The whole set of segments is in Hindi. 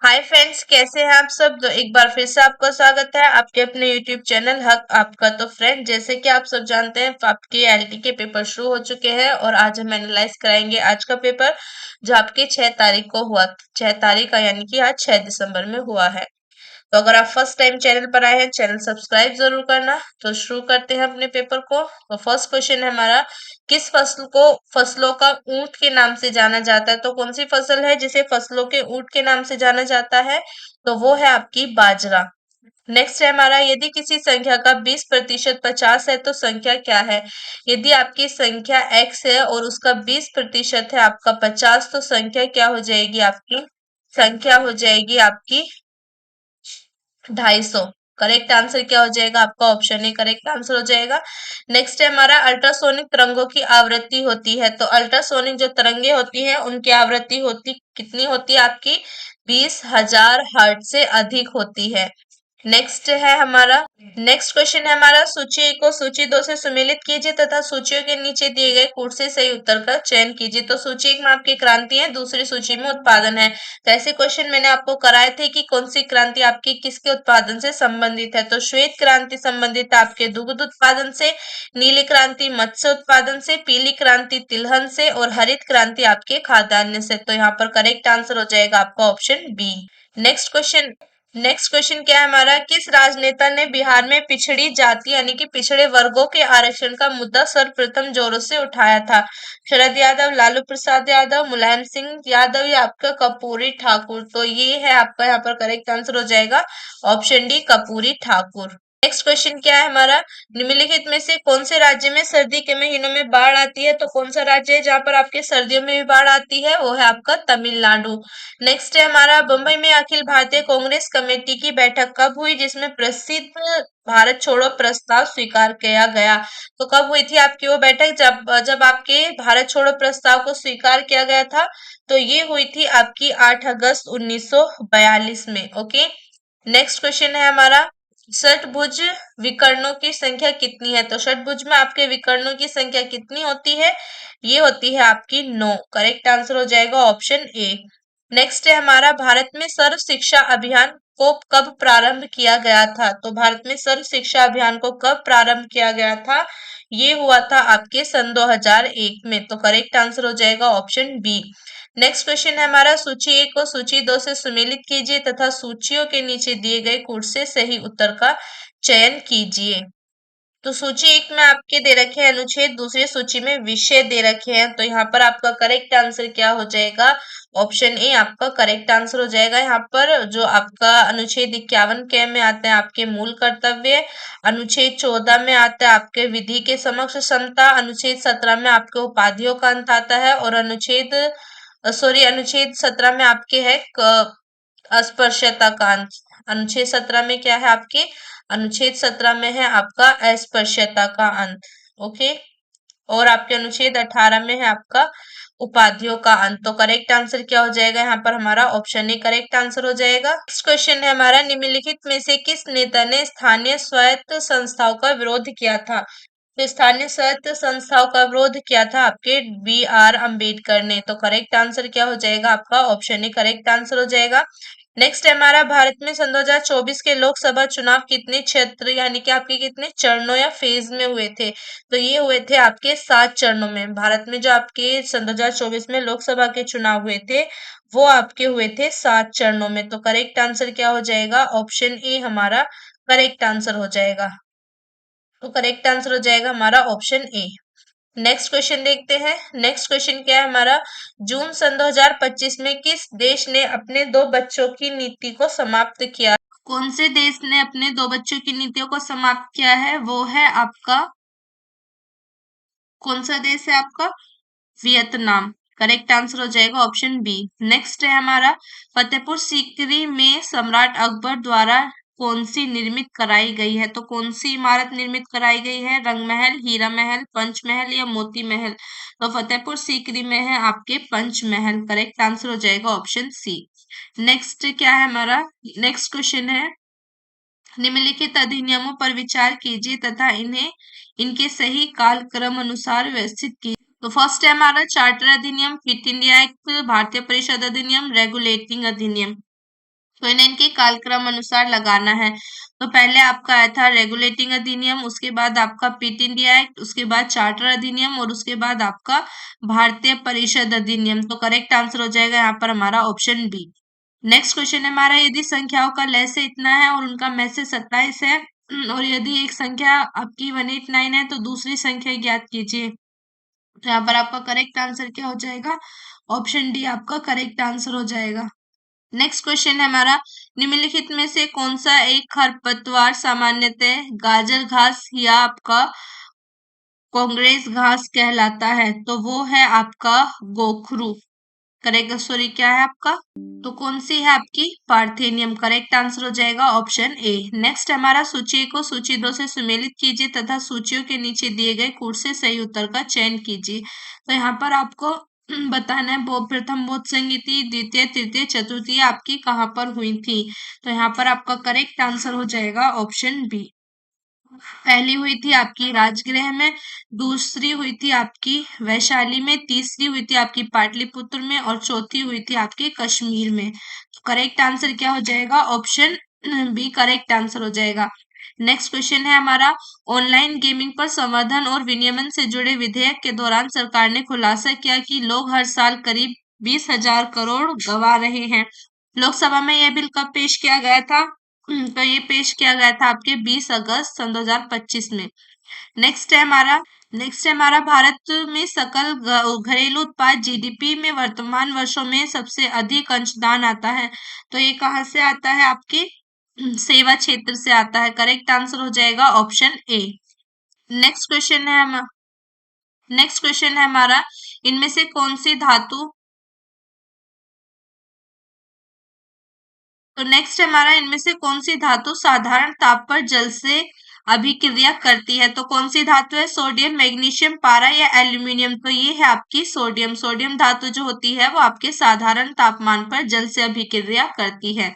हाय फ्रेंड्स, कैसे हैं आप सब। तो एक बार फिर से आपका स्वागत है आपके अपने यूट्यूब चैनल हक आपका। तो फ्रेंड, जैसे कि आप सब जानते हैं, आपके एलटी के पेपर शुरू हो चुके हैं और आज हम एनालाइज कराएंगे आज का पेपर, जो आपके 6 तारीख को हुआ। 6 तारीख का यानी कि आज 6 दिसंबर में हुआ है। तो अगर आप फर्स्ट टाइम चैनल पर आए हैं, चैनल सब्सक्राइब जरूर करना। तो शुरू करते हैं अपने पेपर को। तो फर्स्ट क्वेश्चन है हमारा, किस फसल को फसलों का ऊंट के नाम से जाना जाता है। तो कौन सी फसल है जिसे फसलों के ऊंट के नाम से जाना जाता है? तो वो है आपकी बाजरा। नेक्स्ट है हमारा, यदि किसी संख्या का 20% 50 है तो संख्या क्या है। यदि आपकी संख्या x है और उसका 20% है आपका 50, तो संख्या क्या हो जाएगी आपकी? संख्या हो जाएगी आपकी 250। करेक्ट आंसर क्या हो जाएगा आपका? ऑप्शन ए करेक्ट आंसर हो जाएगा। नेक्स्ट है हमारा, अल्ट्रासोनिक तरंगों की आवृत्ति होती है। तो अल्ट्रासोनिक जो तरंगे होती हैं उनकी आवृत्ति होती कितनी होती है आपकी? 20,000 हर्ट्ज से अधिक होती है। नेक्स्ट है हमारा, नेक्स्ट क्वेश्चन है हमारा, सूची 1 को सूची 2 से सुमेलित कीजिए तथा सूचियों के नीचे दिए गए कूट से सही उत्तर का चयन कीजिए। तो सूची 1 में आपकी क्रांति है, दूसरी सूची में उत्पादन है। तो ऐसे क्वेश्चन मैंने आपको कराए थे कि कौन सी क्रांति आपकी किसके उत्पादन से संबंधित है। तो श्वेत क्रांति संबंधित है आपके दुग्ध उत्पादन से, नीली क्रांति मत्स्य उत्पादन से, पीली क्रांति तिलहन से और हरित क्रांति आपके खाद्यान्न से। तो यहाँ पर करेक्ट आंसर हो जाएगा आपका ऑप्शन बी। नेक्स्ट क्वेश्चन क्या है हमारा, किस राजनेता ने बिहार में पिछड़ी जाति यानी कि पिछड़े वर्गों के आरक्षण का मुद्दा सर्वप्रथम जोरों से उठाया था? शरद यादव, लालू प्रसाद यादव, मुलायम सिंह यादव या आपका कर्पूरी ठाकुर? तो ये है आपका यहाँ पर करेक्ट आंसर हो जाएगा option D, Karpoori Thakur. Next question क्या है हमारा, निम्नलिखित में से कौन से राज्य में सर्दी के महीनों में बाढ़ आती है। तो कौन सा राज्य है जहां पर आपके सर्दियों में भी बाढ़ आती है? वो है आपका तमिलनाडु। नेक्स्ट है हमारा, मुंबई में अखिल भारतीय कांग्रेस कमेटी की बैठक कब हुई जिसमें प्रसिद्ध भारत छोड़ो प्रस्ताव स्वीकार किया गया। तो कब हुई थी आपकी वो बैठक? जब जब आपके भारत छोड़ो प्रस्ताव को स्वीकार किया गया था। तो ये हुई थी आपकी 8 अगस्त 1942 में। ओके। नेक्स्ट क्वेश्चन है हमारा, षटभुज विकर्णों की संख्या कितनी है। तो षटभुज में आपके विकर्णों की संख्या कितनी होती है? ये होती है आपकी 9। करेक्ट आंसर हो जाएगा ऑप्शन ए। नेक्स्ट है हमारा, भारत में सर्व शिक्षा अभियान को कब प्रारंभ किया गया था। तो भारत में सर्व शिक्षा अभियान को कब प्रारंभ किया गया था? ये हुआ था आपके सन 2001 में। तो करेक्ट आंसर हो जाएगा ऑप्शन बी। नेक्स्ट क्वेश्चन है हमारा, सूची 1 को सूची 2 से सुमेलित कीजिए तथा सूचियों के नीचे दिए गए कूट से सही उत्तर का चयन कीजिए। तो सूची 1 में आपके दे रखे हैं अनुच्छेद, दूसरी सूची में विषय दे रखे हैं। तो यहाँ पर आपका करेक्ट आंसर क्या हो जाएगा? ऑप्शन ए आपका करेक्ट आंसर हो जाएगा। यहाँ पर जो आपका अनुच्छेद 51 के में आता है आपके मूल कर्तव्य, अनुच्छेद 14 में आता है आपके विधि के समक्ष क्षमता, अनुच्छेद 17 में आपके उपाधियों का अंत आता है और अनुच्छेद 17 में आपके है अस्पृश्यता का अंत। अनुच्छेद 17 में क्या है आपके? अनुच्छेद 17 में है आपका अस्पृश्यता का अंत। ओके। और आपके अनुच्छेद 18 में है आपका उपाधियों का अंत। तो करेक्ट आंसर क्या हो जाएगा यहाँ पर? हमारा ऑप्शन ए करेक्ट आंसर हो जाएगा। नेक्स्ट क्वेश्चन है हमारा, निम्नलिखित में से किस नेता ने स्थानीय स्वायत्त संस्थाओं का विरोध किया था। तो स्थानीय स्वायत्त संस्थाओं का विरोध किया था आपके B.R. अम्बेडकर ने। तो करेक्ट आंसर क्या हो जाएगा आपका? ऑप्शन ए करेक्ट आंसर हो जाएगा। नेक्स्ट है हमारा, भारत में सन 2024 के लोकसभा चुनाव कितने क्षेत्र यानी कि आपके कितने चरणों या फेज में हुए थे। तो ये हुए थे आपके 7 चरणों में। भारत में जो आपके सन 2024 में लोकसभा के चुनाव हुए थे वो आपके हुए थे 7 चरणों में। तो करेक्ट आंसर क्या हो जाएगा? ऑप्शन ए हमारा करेक्ट आंसर हो जाएगा। तो करेक्ट आंसर हो जाएगा हमारा ऑप्शन ए। नेक्स्ट क्वेश्चन देखते हैं। नेक्स्ट क्वेश्चन क्या है हमारा, जून सन 2025 में किस देश ने अपने 2 बच्चों की नीति को समाप्त किया? कौन से देश ने अपने 2 बच्चों की नीतियों को समाप्त किया है? वो है आपका, कौन सा देश है आपका? वियतनाम। करेक्ट आंसर हो जाएगा ऑप्शन बी। नेक्स्ट है हमारा, फतेहपुर सीकरी में सम्राट अकबर द्वारा कौन सी निर्मित कराई गई है। तो कौन सी इमारत निर्मित कराई गई है? रंग महल, हीरा महल, पंच महल या मोती महल? तो फतेहपुर सीकरी में है आपके पंच महल। करेक्ट आंसर हो जाएगा ऑप्शन सी। नेक्स्ट क्या है हमारा, नेक्स्ट क्वेश्चन है, निम्नलिखित अधिनियमों पर विचार कीजिए तथा इन्हें इनके सही कालक्रम अनुसार व्यवस्थित कीजिए। तो फर्स्ट है हमारा चार्टर अधिनियम, फिट इंडिया एक्ट, भारतीय परिषद अधिनियम, रेगुलेटिंग अधिनियम। तो इन्हें इनके कालक्रम अनुसार लगाना है। तो पहले आपका आया था रेगुलेटिंग अधिनियम, उसके बाद आपका पीट इंडिया एक्ट, उसके बाद चार्टर अधिनियम और उसके बाद आपका भारतीय परिषद अधिनियम। तो करेक्ट आंसर हो जाएगा यहाँ पर हमारा ऑप्शन बी। नेक्स्ट क्वेश्चन है हमारा, यदि संख्याओं का लहसे इतना है और उनका मैसे 27 है और यदि एक संख्या आपकी 189 है तो दूसरी संख्या ज्ञात कीजिए। तो यहाँ पर आपका करेक्ट आंसर क्या हो जाएगा? ऑप्शन डी आपका करेक्ट आंसर हो जाएगा। नेक्स्ट क्वेश्चन है हमारा, निम्नलिखित में से कौन सा एक खरपतवार सामान्यतः गाजर घास या आपका कांग्रेस घास कहलाता है? तो वो है आपका गोखरू। करेक्ट, सॉरी क्या है आपका? तो कौन सी है आपकी? पार्थेनियम। करेक्ट आंसर हो जाएगा ऑप्शन ए। नेक्स्ट हमारा, सूची को सूची 2 से सुमेलित कीजिए तथा सूचियों के नीचे दिए गए कूट से सही उत्तर का चयन कीजिए। तो यहाँ पर आपको बताना है प्रथम बौद्ध संगीति, द्वितीय, तृतीय, चतुर्थी आपकी कहाँ पर हुई थी? तो यहाँ पर आपका करेक्ट आंसर हो जाएगा ऑप्शन बी। पहली हुई थी आपकी राजगृह में, दूसरी हुई थी आपकी वैशाली में, तीसरी हुई थी आपकी पाटलिपुत्र में और चौथी हुई थी आपके कश्मीर में। तो करेक्ट आंसर क्या हो जाएगा? ऑप्शन बी करेक्ट आंसर हो जाएगा। नेक्स्ट क्वेश्चन है हमारा, ऑनलाइन गेमिंग पर संवर्धन और विनियमन से जुड़े विधेयक के दौरान सरकार ने खुलासा किया कि लोग हर साल करीब 20,000 करोड़ गंवा रहे हैं। लोकसभा में यह बिल कब पेश किया गया था? तो ये पेश किया गया था आपके 20 अगस्त सन 2025 में। नेक्स्ट है हमारा भारत में सकल घरेलू उत्पाद जीडीपी में वर्तमान वर्षों में सबसे अधिक अंशदान आता है। तो ये कहाँ से आता है? आपके सेवा क्षेत्र से आता है। करेक्ट आंसर हो जाएगा ऑप्शन ए। नेक्स्ट क्वेश्चन है हम नेक्स्ट क्वेश्चन है हमारा, इनमें से कौन सी धातु तो नेक्स्ट हमारा, इनमें से कौन सी धातु साधारण ताप पर जल से अभिक्रिया करती है? तो कौन सी धातु है? सोडियम, मैग्नीशियम, पारा या एल्यूमिनियम? तो ये है आपकी सोडियम। सोडियम धातु जो होती है वो आपके साधारण तापमान पर जल से अभिक्रिया करती है।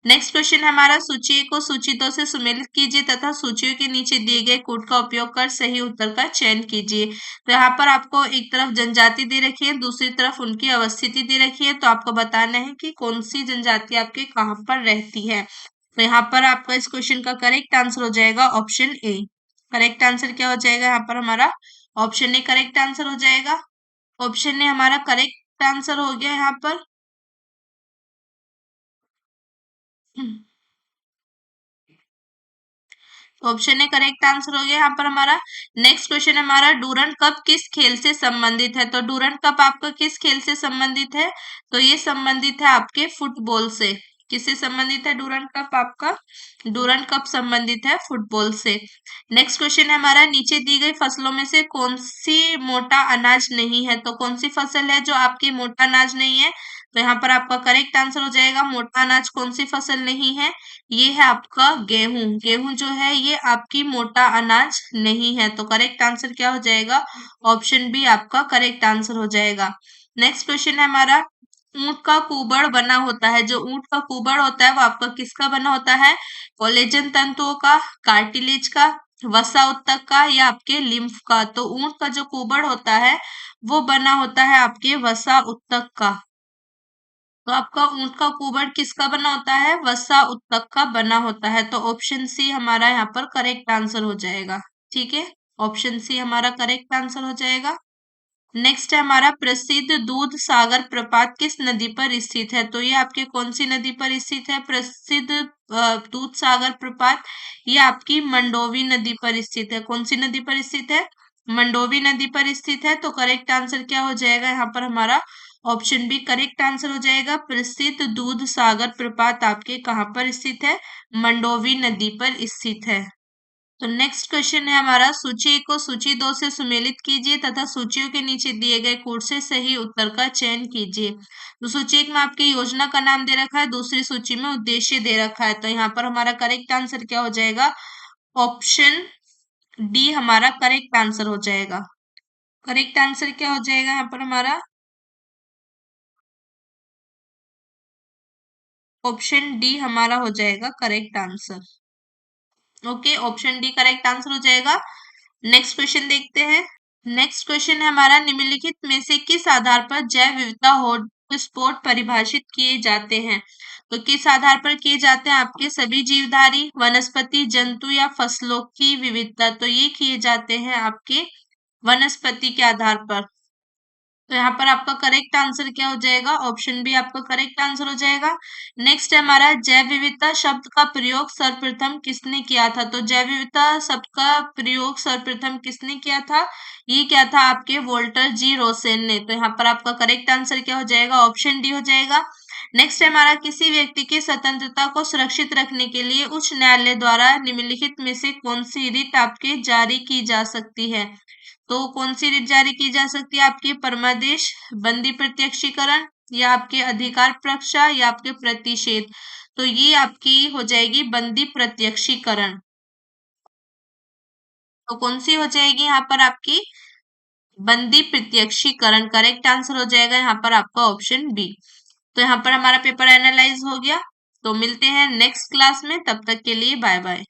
नेक्स्ट क्वेश्चन है हमारा, सूची एक को सूची 2 से सुमेलित कीजिए तथा सूचियों के नीचे दिए गए कोड का उपयोग कर सही उत्तर का चयन कीजिए। तो यहाँ पर आपको एक तरफ जनजाति दे रखी है, दूसरी तरफ उनकी अवस्थिति दे रखी है। तो आपको बताना है कि कौन सी जनजाति आपके कहाँ पर रहती है। तो यहाँ पर आपका इस क्वेश्चन का करेक्ट आंसर हो जाएगा ऑप्शन ए। करेक्ट आंसर क्या हो जाएगा यहाँ पर हमारा? ऑप्शन ए करेक्ट आंसर हो जाएगा। ऑप्शन ए हमारा करेक्ट आंसर हो गया यहाँ पर। ऑप्शन ए करेक्ट आंसर हो गया यहाँ पर हमारा। नेक्स्ट क्वेश्चन हमारा, डूरंड कप किस खेल से संबंधित है? तो डूरंड कप आपका किस खेल से संबंधित है? तो ये संबंधित है आपके फुटबॉल से। किससे संबंधित है डूरंड कप आपका? डूरंड कप संबंधित है फुटबॉल से। नेक्स्ट क्वेश्चन है हमारा, नीचे दी गई फसलों में से कौन सी मोटा अनाज नहीं है? तो कौन सी फसल है जो आपकी मोटा अनाज नहीं है? तो यहाँ पर आपका करेक्ट आंसर हो जाएगा, मोटा अनाज कौन सी फसल नहीं है? ये है आपका गेहूं। गेहूं जो है ये आपकी मोटा अनाज नहीं है। तो करेक्ट आंसर क्या हो जाएगा? ऑप्शन बी आपका करेक्ट आंसर हो जाएगा। नेक्स्ट क्वेश्चन है हमारा, ऊंट का कुबड़ बना होता है। जो ऊंट का कुबड़ होता है वो आपका किसका बना होता है? कोलेजन तंतुओं का, कार्टिलेज का, वसा उत्तक का या आपके लिम्फ का? तो ऊंट का जो कुबड़ होता है वो बना होता है आपके वसा उत्तक का। तो आपका ऊंट का कुबड़ किसका बना होता है? वसा उत्तक का बना होता है। तो ऑप्शन सी हमारा यहाँ पर करेक्ट आंसर हो जाएगा। ठीक है, ऑप्शन सी हमारा करेक्ट आंसर हो जाएगा। नेक्स्ट है हमारा, प्रसिद्ध दूध सागर प्रपात किस नदी पर स्थित है? तो ये आपके कौन सी नदी पर स्थित है प्रसिद्ध दूध सागर प्रपात? ये आपकी मंडोवी नदी पर स्थित है। कौन सी नदी पर स्थित है? मंडोवी नदी पर स्थित है। तो करेक्ट आंसर क्या हो जाएगा यहाँ पर हमारा? ऑप्शन बी करेक्ट आंसर हो जाएगा। प्रसिद्ध दूध सागर प्रपात आपके कहाँ पर स्थित है? मंडोवी नदी पर स्थित है। तो नेक्स्ट क्वेश्चन है हमारा, सूची एक को सूची 2 से सुमेलित कीजिए तथा सूचियों के नीचे दिए गए कोड से सही उत्तर का चयन कीजिए। तो सूची एक में आपकी योजना का नाम दे रखा है, दूसरी सूची में उद्देश्य दे रखा है। तो यहाँ पर हमारा करेक्ट आंसर क्या हो जाएगा? ऑप्शन डी हमारा करेक्ट आंसर हो जाएगा। करेक्ट आंसर क्या हो जाएगा यहाँ पर हमारा? ऑप्शन डी हमारा हो जाएगा correct answer. Okay, option D correct answer हो जाएगा। नेक्स्ट क्वेश्चन देखते हैं। नेक्स्ट क्वेश्चन है हमारा, निम्नलिखित में से किस आधार पर जैव विविधता हॉटस्पॉट परिभाषित किए जाते हैं? तो किस आधार पर किए जाते हैं? आपके सभी जीवधारी, वनस्पति, जंतु या फसलों की विविधता। तो ये किए जाते हैं आपके वनस्पति के आधार पर। तो यहाँ पर आपका करेक्ट आंसर क्या हो जाएगा? ऑप्शन बी आपका करेक्ट आंसर हो जाएगा। नेक्स्ट है हमारा जैव विविधता शब्द का प्रयोग सर्वप्रथम किसने किया था? तो जैव विविधता शब्द का प्रयोग सर्वप्रथम किसने किया था? ये क्या था? आपके वोल्टर जी रोसेन ने। तो यहाँ पर आपका करेक्ट आंसर क्या हो जाएगा? ऑप्शन डी हो जाएगा। नेक्स्ट है हमारा किसी व्यक्ति की स्वतंत्रता को सुरक्षित रखने के लिए उच्च न्यायालय द्वारा निम्नलिखित में से कौन सी रीत आपके जारी की जा सकती है? तो कौन सी रीत जारी की जा सकती है? आपके परमादेश, बंदी प्रत्यक्षीकरण या आपके अधिकार परीक्षा या आपके प्रतिषेध। तो ये आपकी हो जाएगी बंदी प्रत्यक्षीकरण। तो कौन सी हो जाएगी यहाँ पर आपकी? बंदी प्रत्यक्षीकरण करेक्ट आंसर हो जाएगा यहाँ पर आपका ऑप्शन बी। तो यहाँ पर हमारा पेपर एनालाइज हो गया। तो मिलते हैं नेक्स्ट क्लास में, तब तक के लिए बाय बाय।